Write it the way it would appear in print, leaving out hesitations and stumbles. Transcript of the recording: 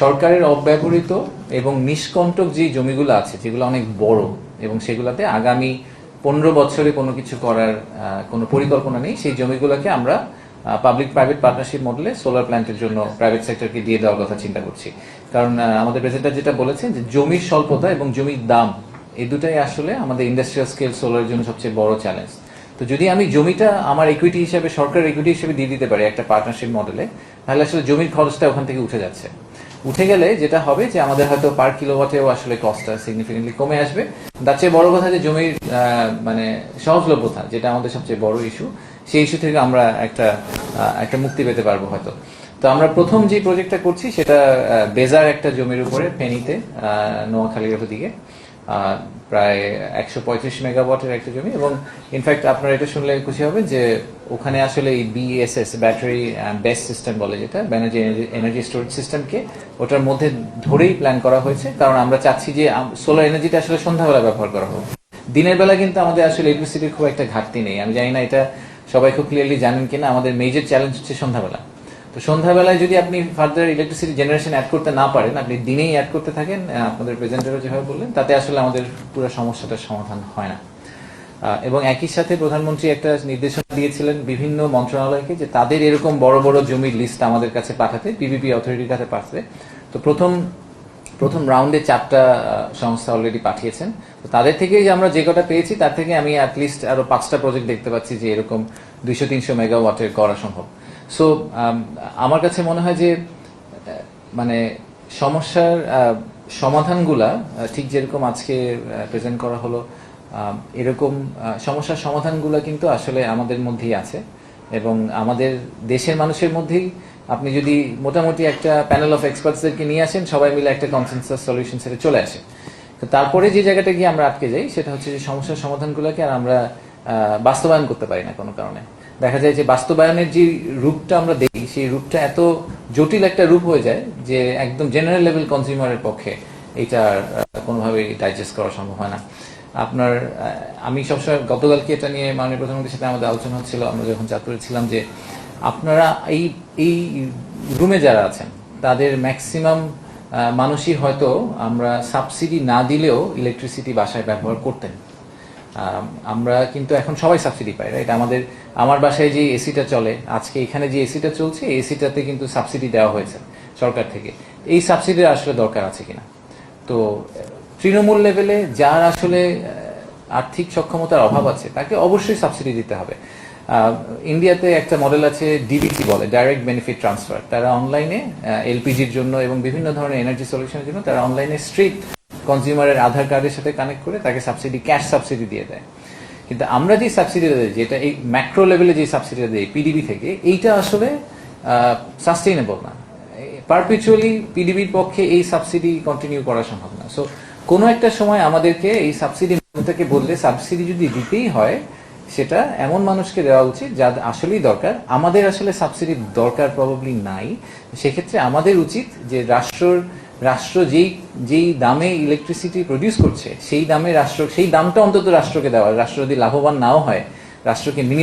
সরকারের অব্যবহৃত এবং নিষ্কণ্টক যে জমিগুলো আছে, যেগুলো অনেক বড় এবং সেগুলোতে আগামী 15 বছরে কোনো কিছু করার কোনো পরিকল্পনা নেই, সেই জমিগুলোকে আমরা পাবলিক প্রাইভেট পার্টনারশিপ মডেলে সোলার প্ল্যান্টের জন্য প্রাইভেট সেক্টরকে দিয়ে দেওয়ার কথা চিন্তা করছি। কারণ আমাদের প্রেসিডেন্ট যেটা বলেছেন যে জমির স্বল্পতা এবং জমির দাম, এই দুটাই আসলে আমাদের ইন্ডাস্ট্রিয়াল স্কেল সোলারের জন্য সবচেয়ে বড় চ্যালেঞ্জ। তো যদি আমি জমিটা আমার ইকুইটি হিসেবে, সরকারের ইকুইটি হিসেবে দিয়ে দিতে পারি একটা পার্টনারশিপ মডেলে, তাহলে আসলে জমির খরচটা ওখান থেকে উঠে যাচ্ছে। উঠে গেলে যেটা হবে যে আমাদের হয়তো পার কিলোওয়াটেও আসলে কস্টটা সিগনিফিকেন্টলি কমে আসবে। তার চেয়ে বড় কথা যে জমির মানে সহজলভ্যতা, যেটা আমাদের সবচেয়ে বড় ইস্যু, সেই ইস্যু থেকে আমরা একটা মুক্তি পেতে পারবো হয়তো। তো আমরা প্রথম যে প্রজেক্টটা করছি সেটা বেজার একটা জমির উপরে, ফেনীতে, নোয়াখালীর দিকে, প্রায় 135 মেগাওয়াটের একটা জমি। এবং ইনফ্যাক্ট আপনারা এটা শুনলে খুশি হবে যে ওখানে আসলে এই বিএসএস, ব্যাটারি বেস সিস্টেম বলে, যেটা এনার্জি স্টোরেজ সিস্টেমকে ওটার মধ্যে ধরেই প্ল্যান করা হয়েছে। কারণ আমরা চাচ্ছি যে সোলার এনার্জিটা আসলে সন্ধ্যাবেলা ব্যবহার করা হোক। দিনের বেলা কিন্তু আমাদের আসলে ইলেকট্রিসিটির খুব একটা ঘাটতি নেই। আমি জানি না এটা সবাই খুব ক্লিয়ারলি জানেন কিনা, আমাদের মেজর চ্যালেঞ্জ হচ্ছে সন্ধ্যাবেলা। তো সন্ধ্যাবেলায় যদি আপনি ফার্দার ইলেকট্রিসিটি জেনারেশন অ্যাড করতে না পারেন, আপনি দিনেই অ্যাড করতে থাকেন, আপনাদের প্রেজেন্টারও যেভাবে বললেন, তাতে আসলে আমাদের পুরো সমস্যাটার সমাধান হয় না। এবং একই সাথে প্রধানমন্ত্রী একটা নির্দেশনা দিয়েছিলেন বিভিন্ন মন্ত্রণালয়কে যে তাদের এরকম বড় বড় জমির লিস্ট আমাদের কাছে পাঠাতে, পিপিপি অথরিটির কাছে পাঠাতে। তো প্রথম রাউন্ডে 4টা সংস্থা অলরেডি পাঠিয়েছেন। তো তাদের থেকে যে আমরা যে কটা পেয়েছি, তার থেকে আমি অ্যাটলিস্ট আরো 5টা প্রজেক্ট দেখতে পাচ্ছি যে এরকম 200-300 মেগাওয়াটের করা সম্ভব। সো আমার কাছে মনে হয় যে মানে সমস্যার সমাধানগুলা ঠিক যেরকম আজকে প্রেজেন্ট করা হলো, এরকম সমস্যার সমাধানগুলা কিন্তু আসলে আমাদের মধ্যেই আছে। এবং আমাদের দেশের মানুষের মধ্যেই আপনি যদি মোটামুটি একটা প্যানেল অফ এক্সপার্টসদেরকে নিয়ে আসেন, সবাই মিলে একটা কনসেনসাস সলিউশন সেটা চলে আসে। তো তারপরে যে জায়গাটা গিয়ে আমরা আটকে যাই, সেটা হচ্ছে যে সমস্যার সমাধানগুলোকে আর আমরা বাস্তবায়ন করতে পারি না কোনো কারণে। দেখা যায় যে বাস্তবায়নের যে রূপটা আমরা দেখি, সেই রূপটা এত জটিল একটা রূপ হয়ে যায় যে একদম জেনারেল লেভেল কনজিউমারের পক্ষে এটা কোনোভাবেই ডাইজেস্ট করা সম্ভব হয় না। আমি সবসময়, গতকালকে এটা নিয়ে মাননীয় প্রধানমন্ত্রীর সাথে আমাদের আলোচনা হচ্ছিল, আমরা যখন চাঁদপুরে ছিলাম, যে আপনারা এই রুমে যারা আছেন তাদের ম্যাক্সিমাম মানুষই হয়তো আমরা সাবসিডি না দিলেও ইলেকট্রিসিটি বাসায় ব্যবহার করতেন। আমরা কিন্তু এখন সবাই সাবসিডি পাই, রাইট? আমার বাসায় যে এসিটা চলে, আজকে এখানে যে এসিটা চলছে, এই এসিটাতে কিন্তু সাবসিডি দেওয়া হয়েছে সরকার থেকে। এই সাবসিডির আসলে দরকার আছে কিনা? তো তৃণমূল লেভেলে যার আসলে আর্থিক সক্ষমতার অভাব আছে, তাকে অবশ্যই সাবসিডি দিতে হবে। ইন্ডিয়াতে একটা মডেল আছে, ডিবিটি বলে, ডাইরেক্ট বেনিফিট ট্রান্সফার। তারা অনলাইনে এলপিজির জন্য এবং বিভিন্ন ধরনের এনার্জি সলিউশনের জন্য তারা অনলাইনে স্ট্রিট কনজিউমারের আধার কার্ডের সাথে কানেক্ট করে তাকে সাবসিডি, ক্যাশ সাবসিডি দিয়ে দেয়। কিন্তু আমরা যে সাবসিডিটা দিই, যেটা এই ম্যাক্রো লেভেলে যে সাবসিডিটা দিই পিডিবি থেকে, এইটা আসলে সাস্টেইনেবল না। পারপিচুয়ালি পিডিবির পক্ষে এই সাবসিডি কন্টিনিউ করা সম্ভব না। সো কোনো একটা সময় আমাদেরকে এই সাবসিডি মূল্যটাকে বললে, সাবসিডি যদি দিতেই হয়, সেটা এমন মানুষকে দেওয়া উচিত যার আসলেই দরকার। আমাদের আসলে সাবসিডির দরকার প্রবাবলি নাই। সেক্ষেত্রে আমাদের উচিত যে রাষ্ট্র যেই দামে ইলেকট্রিসিটি প্রডিউস করছে, সেই দামটা অন্তত রাষ্ট্রকে দেওয়া। রাষ্ট্র যদি লাভবান নাও হয়, রাষ্ট্রকে